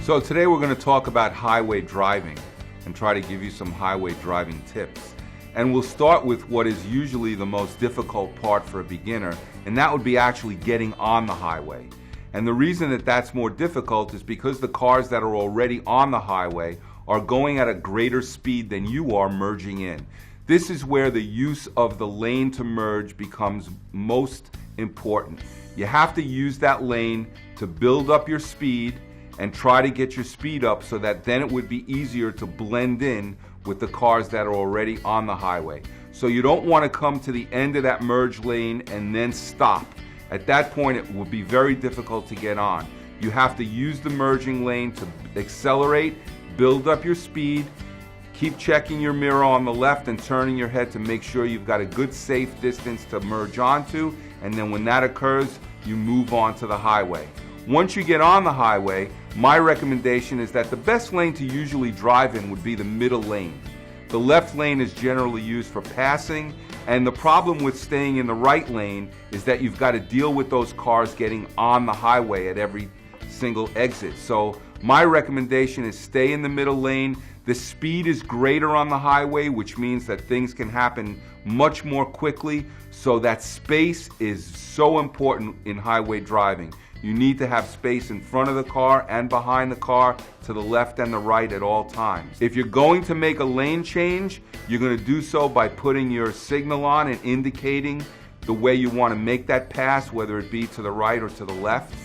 So today we're going to talk about highway driving and try to give you some highway driving tips. And we'll start with what is usually the most difficult part for a beginner, and that would be actually getting on the highway. And the reason that that's more difficult is because the cars that are already on the highway are going at a greater speed than you are merging in. This is where the use of the lane to merge becomes most important. You have to use that lane to build up your speed and try to get your speed up so that then it would be easier to blend in with the cars that are already on the highway. So you don't want to come to the end of that merge lane and then stop. At that point it will be very difficult to get on. You have to use the merging lane to accelerate, build up your speed, keep checking your mirror on the left and turning your head to make sure you've got a good safe distance to merge onto, and then when that occurs, you move on to the highway. Once you get on the highway, my recommendation is that the best lane to usually drive in would be the middle lane. The left lane is generally used for passing, and the problem with staying in the right lane is that you've got to deal with those cars getting on the highway at every single exit. So my recommendation is stay in the middle lane. The speed is greater on the highway, which means that things can happen much more quickly. So that space is so important in highway driving. You need to have space in front of the car and behind the car, to the left and the right at all times. If you're going to make a lane change, you're going to do so by putting your signal on and indicating the way you want to make that pass, whether it be to the right or to the left.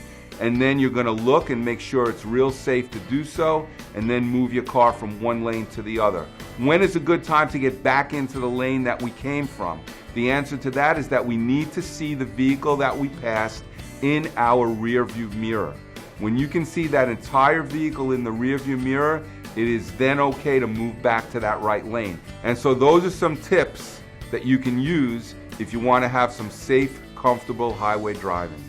And then you're going to look and make sure it's real safe to do so, and then move your car from one lane to the other. When is a good time to get back into the lane that we came from? The answer to that is that we need to see the vehicle that we passed in our rear view mirror. When you can see that entire vehicle in the rear view mirror, it is then okay to move back to that right lane. And so those are some tips that you can use if you want to have some safe, comfortable highway driving.